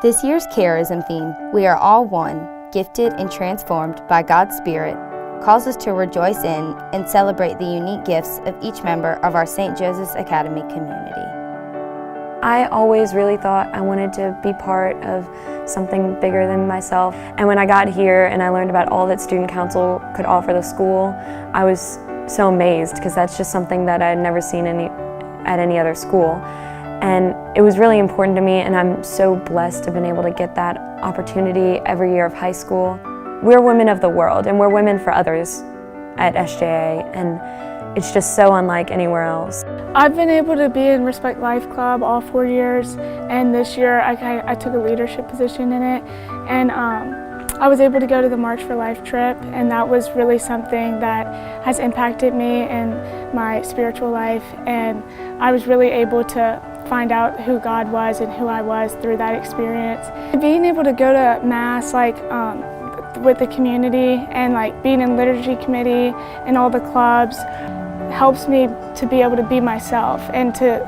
This year's Charism Theme, "We are all one, gifted and transformed by God's Spirit," calls us to rejoice in and celebrate the unique gifts of each member of our St. Joseph's Academy community. I always really thought I wanted to be part of something bigger than myself. And when I got here and I learned about all that Student Council could offer the school, I was so amazed because that's just something that I had never seen at any other school. And it was really important to me, and I'm so blessed to have been able to get that opportunity every year of high school. We're women of the world, and we're women for others at SJA, and it's just so unlike anywhere else. I've been able to be in Respect Life Club all 4 years, and this year I took a leadership position in it, and I was able to go to the March for Life trip, and that was really something that has impacted me in my spiritual life, and I was really able to find out who God was and who I was through that experience. Being able to go to Mass with the community and being in liturgy committee and all the clubs helps me to be able to be myself and to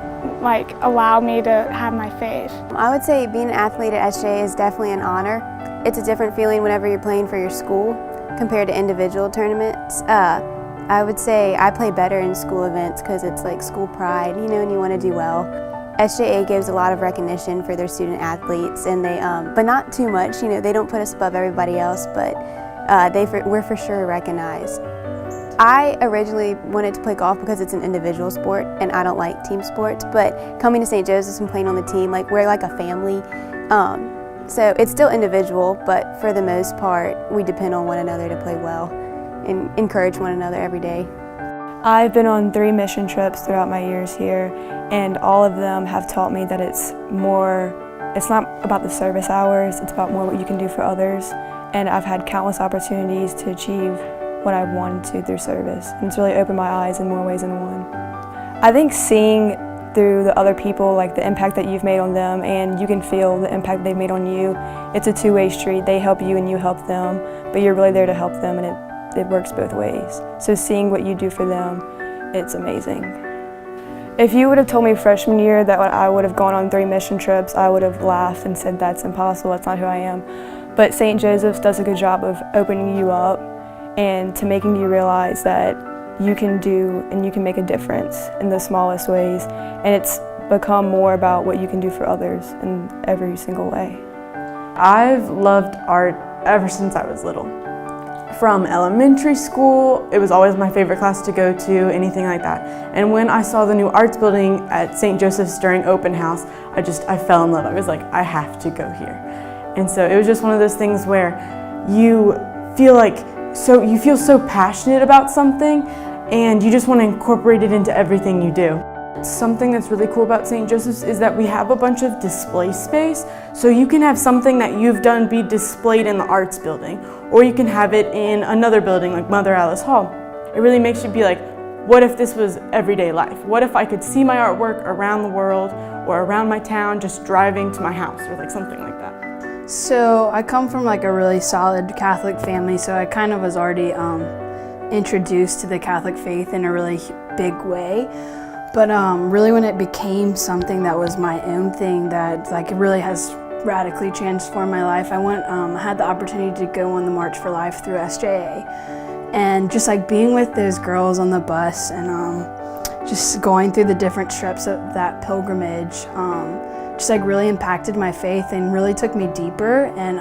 allow me to have my faith. I would say being an athlete at SJA is definitely an honor. It's a different feeling whenever you're playing for your school compared to individual tournaments. I would say I play better in school events because it's like school pride, and you want to do well. SJA gives a lot of recognition for their student athletes, and but not too much. They don't put us above everybody else, but we're for sure recognized. I originally wanted to play golf because it's an individual sport, and I don't like team sports. But coming to St. Joseph's and playing on the team, we're like a family. So it's still individual, but for the most part, we depend on one another to play well and encourage one another every day. I've been on 3 mission trips throughout my years here, and all of them have taught me that it's not about the service hours, it's about more what you can do for others. And I've had countless opportunities to achieve what I wanted to through service. And it's really opened my eyes in more ways than one. I think seeing through the other people, the impact that you've made on them, and you can feel the impact they've made on you, it's a two-way street. They help you and you help them, but you're really there to help them, and it works both ways. So seeing what you do for them, it's amazing. If you would have told me freshman year that I would have gone on 3 mission trips, I would have laughed and said that's impossible, that's not who I am. But St. Joseph's does a good job of opening you up and to making you realize that you can do and you can make a difference in the smallest ways, and it's become more about what you can do for others in every single way. I've loved art ever since I was little. From elementary school, it was always my favorite class to go to, anything like that. And when I saw the new arts building at St. Joseph's during open house, I fell in love. I was like, I have to go here. And so it was just one of those things where you feel so passionate about something, and you just want to incorporate it into everything you do. Something that's really cool about St. Joseph's is that we have a bunch of display space, so you can have something that you've done be displayed in the arts building, or you can have it in another building like Mother Alice Hall. It really makes you be like, what if this was everyday life? What if I could see my artwork around the world or around my town just driving to my house, or something like that? So I come from a really solid Catholic family, so I kind of was already introduced to the Catholic faith in a really big way. But really when it became something that was my own thing that it really has radically transformed my life, I had the opportunity to go on the March for Life through SJA. And just being with those girls on the bus and just going through the different trips of that pilgrimage just really impacted my faith and really took me deeper and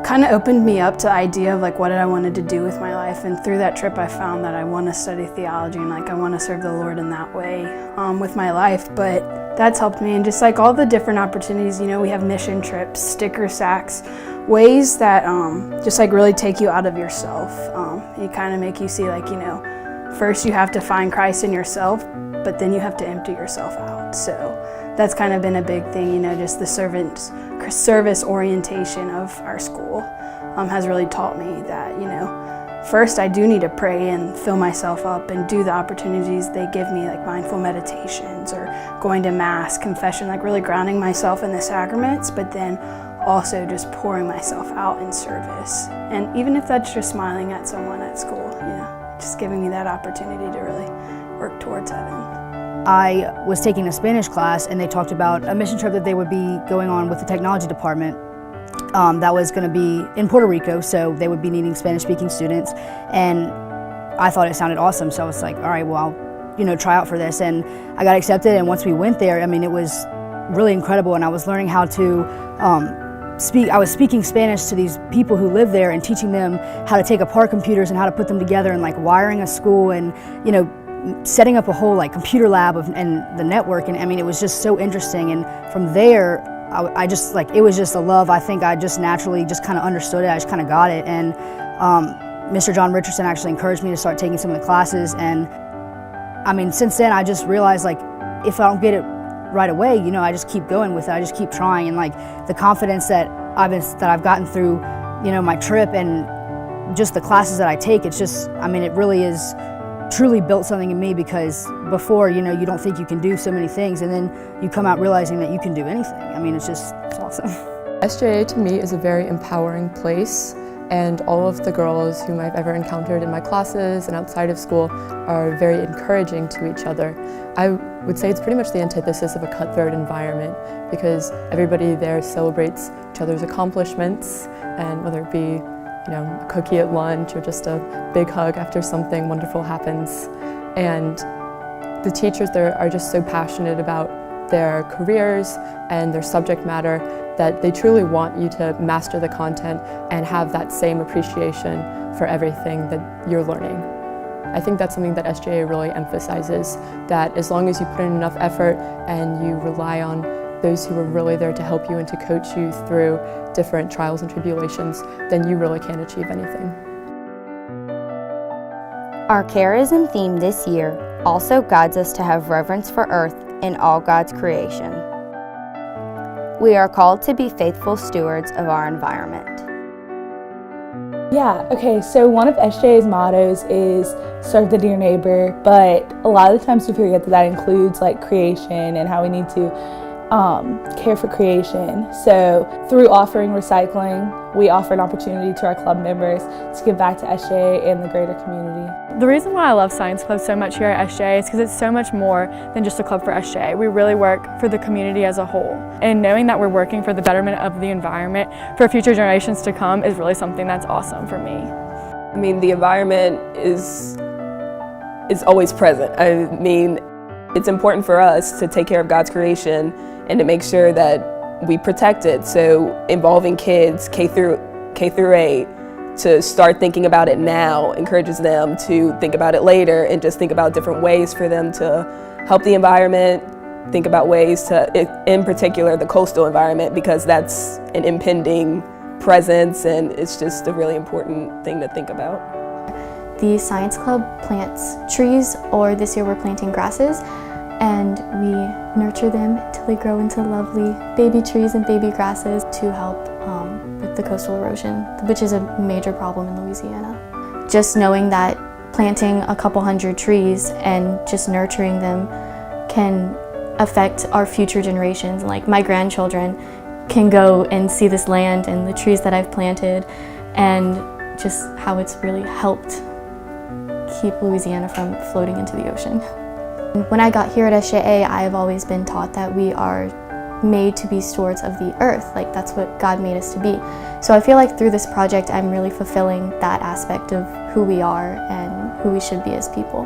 kind of opened me up to the idea of what I wanted to do with my life. And through that trip I found that I want to study theology and I want to serve the Lord in that way with my life. But that's helped me, and just all the different opportunities, we have mission trips, sticker sacks, ways that just really take you out of yourself. You kind of make you see first you have to find Christ in yourself, but then you have to empty yourself out. So that's kind of been a big thing, just the service orientation of our school has really taught me that, first I do need to pray and fill myself up and do the opportunities they give me, like mindful meditations or going to Mass, confession, really grounding myself in the sacraments, but then also just pouring myself out in service. And even if that's just smiling at someone at school, just giving me that opportunity to really work towards heaven. I was taking a Spanish class and they talked about a mission trip that they would be going on with the technology department that was going to be in Puerto Rico, so they would be needing Spanish-speaking students, and I thought it sounded awesome, so I was like, all right, well, I'll try out for this, and I got accepted, and once we went there, I mean, it was really incredible, and I was learning how to I was speaking Spanish to these people who live there and teaching them how to take apart computers and how to put them together, and like wiring a school, and setting up a whole like computer lab and the network, and I mean, it was just so interesting, and from there, I just like, it was just a love. I think I just naturally just kind of understood it. I just kind of got it, and Mr. John Richardson actually encouraged me to start taking some of the classes, and I mean, since then I just realized, like, if I don't get it right away, I just keep going with it. I just keep trying, and like the confidence that I've gotten through, my trip and just the classes that I take, it's just, I mean, it really is truly built something in me, because before, you don't think you can do so many things, and then you come out realizing that you can do anything. I mean, it's awesome. SJA to me is a very empowering place, and all of the girls whom I've ever encountered in my classes and outside of school are very encouraging to each other. I would say it's pretty much the antithesis of a cutthroat environment, because everybody there celebrates each other's accomplishments, and whether it be a cookie at lunch or just a big hug after something wonderful happens. And the teachers there are just so passionate about their careers and their subject matter that they truly want you to master the content and have that same appreciation for everything that you're learning. I think that's something that SJA really emphasizes, that as long as you put in enough effort and you rely on those who are really there to help you and to coach you through different trials and tribulations, then you really can achieve anything. Our Charism theme this year also guides us to have reverence for earth and all God's creation. We are called to be faithful stewards of our environment. Yeah, okay, so one of SJA's mottos is serve the dear neighbor, but a lot of the times we forget that includes like creation and how we need to care for creation. So through offering recycling, we offer an opportunity to our club members to give back to SJA and the greater community. The reason why I love Science Club so much here at SJA is because it's so much more than just a club for SJA. We really work for the community as a whole. And knowing that we're working for the betterment of the environment for future generations to come is really something that's awesome for me. I mean, the environment is always present. I mean, it's important for us to take care of God's creation and to make sure that we protect it. So involving kids K through 8 to start thinking about it now encourages them to think about it later and just think about different ways for them to help the environment, think about ways to, in particular, the coastal environment, because that's an impending presence and it's just a really important thing to think about. The Science Club plants trees, or this year we're planting grasses, and we nurture them till they grow into lovely baby trees and baby grasses to help with the coastal erosion, which is a major problem in Louisiana. Just knowing that planting a couple hundred trees and just nurturing them can affect our future generations. Like my grandchildren can go and see this land and the trees that I've planted, and just how it's really helped keep Louisiana from floating into the ocean. When I got here at SJA, I've always been taught that we are made to be stewards of the earth, like that's what God made us to be. So I feel like through this project I'm really fulfilling that aspect of who we are and who we should be as people.